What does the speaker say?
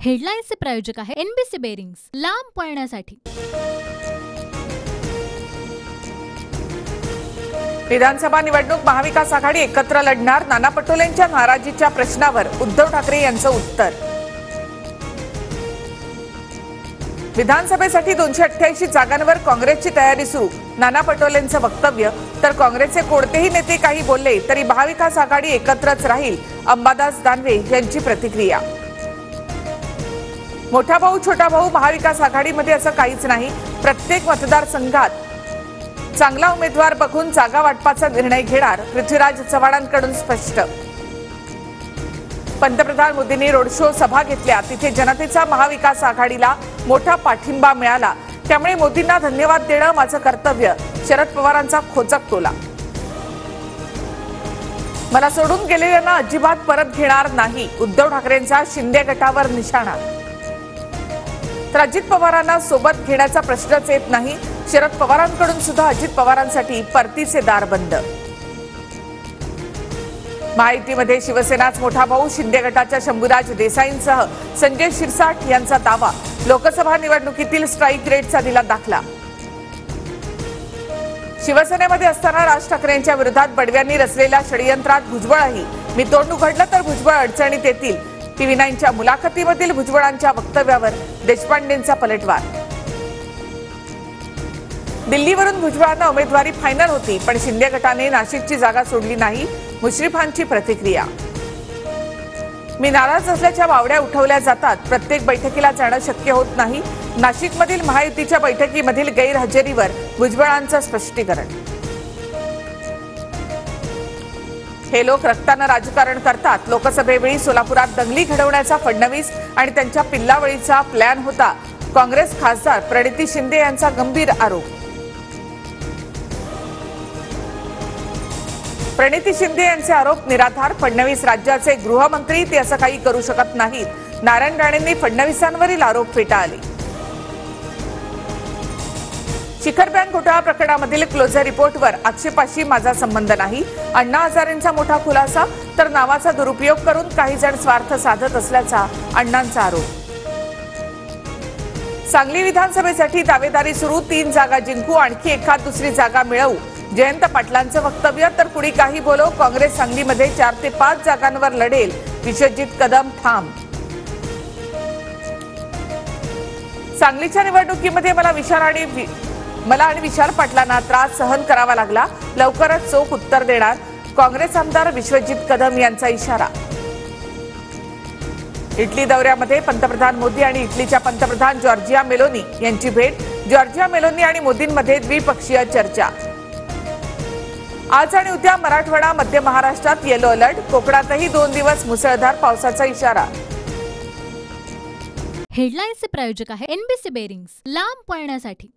हेडलाईन्सचे प्रायोजक आहे NBC bearings, लांब पळण्यासाठी। विधानसभा निवडणूक महाविकास आघाडी एकत्र लढणार, नाना पटोलेंच्या नाराजीच्या प्रश्नावर उद्धव ठाकरे यांचं उत्तर। विधानसभेसाठी 288 जागांवर काँग्रेसची तयारी सुरू, नाना पटोलेंचं वक्तव्य। तर काँग्रेसचे कोणतेही नेते काही बोलले तरी महाविकास आघाडी एकत्रच राहील, अंबादास दानवे यांची प्रतिक्रिया। मोठा भाऊ छोटा भाऊ महाविकास आघाडीमध्ये असं काहीच नाही, प्रत्येक मतदारसंघात चांगला उमेदवार बघून जागा वाटपाचा निर्णय घेणार, पृथ्वीराज चव्हाणांकडून स्पष्ट। पंतप्रधान मोदींनी रोड शो सभा घेतल्या, तिथे जनतेचा महाविकास आघाडीला मोठा पाठिंबा मिळाला, त्यामुळे मोदींना धन्यवाद देणं माझं कर्तव्य, शरद पवारांचा खोचक टोला। मला सोडून गेलेल्यांना अजिबात परत घेणार नाही, उद्धव ठाकरेंचा शिंदे गटावर निशाणा। तर अजित पवारांना सोबत घेण्याचा प्रश्नच येत नाही, शरद पवारांकडून सुद्धा अजित पवारांसाठी परतीचे दार बंद। महायुतीमध्ये शिवसेनाच मोठा भाऊ, शिंदे गटाच्या शंभूराज देसाईंसह संजय शिरसाट यांचा दावा, लोकसभा निवडणुकीतील स्ट्राईक रेटचा दिला दाखला। शिवसेनेमध्ये असताना राज ठाकरेंच्या विरोधात बडव्यांनी रचलेल्या षडयंत्रात भुजबळही, मी तोंड उघडलं तर भुजबळ अडचणीत येतील, TV9च्या मुलाखतीमधील भुजबळांच्या वक्तव्यावर देशपांडेंचा पलटवार। दिल्लीवरून भुजबळांना उमेदवारी फायनल होती, पण शिंदे गटाने नाशिकची जागा सोडली नाही, मुश्रीफांची प्रतिक्रिया। मी नाराज असल्याच्या वावड्या उठवल्या जातात, प्रत्येक बैठकीला जाणं शक्य होत नाही, नाशिकमधील महायुतीच्या बैठकीमधील गैरहजेरीवर भुजबळांचं स्पष्टीकरण। हे लोक रक्तानं राजकारण करतात, लोकसभेवेळी सोलापुरात दंगली घडवण्याचा फडणवीस आणि त्यांच्या पिल्लावळीचा प्लॅन होता, काँग्रेस खासदार प्रणिती शिंदे यांचा गंभीर आरोप। प्रणिती शिंदे यांचे आरोप निराधार, फडणवीस राज्याचे गृहमंत्री, ते असं काही करू शकत नाहीत, नारायण राणेंनी फडणवीसांवरील आरोप फेटाळले। शिखर बँक घोटाळा प्रकरणामधील क्लोजर रिपोर्टवर आक्षेपाशी माझा संबंध नाही, अण्णा हजारेंचा मोठा खुलासा, तर नावाचा दुरुपयोग करून काही जण स्वार्थ साधत असल्याचा अण्णांचा आरोप। सांगली विधानसभेसाठी दावेदारी सुरू, 3 जागा जिंकू, आणखी एखाद दुसरी जागा मिळवू, जयंत पाटलांचं वक्तव्य। तर कुणी काही बोलो, काँग्रेस सांगलीमध्ये 4 ते 5 जागांवर लढेल, विश्वजित कदम ठाम। सांगलीच्या निवडणुकीमध्ये मला आणि विशाल पाटलांना त्रास सहन करावा लागला, लवकरच चोख उत्तर देणार, काँग्रेस आमदार विश्वजित कदम यांचा इशारा। इटली दौऱ्यामध्ये पंतप्रधान मोदी आणि इटलीच्या पंतप्रधान जॉर्जिया मेलोनी यांची भेट, जॉर्जिया मेलोनी आणि मोदींमध्ये द्विपक्षीय चर्चा। आज आणि उद्या मराठवाडा, मध्य महाराष्ट्रात येलो अलर्ट, कोकणातही 2 दिवस मुसळधार पावसाचा इशारा। हेडलाईन्सचे प्रायोजक आहे एनबीसी बेरिंग्स, लांब पळण्यासाठी।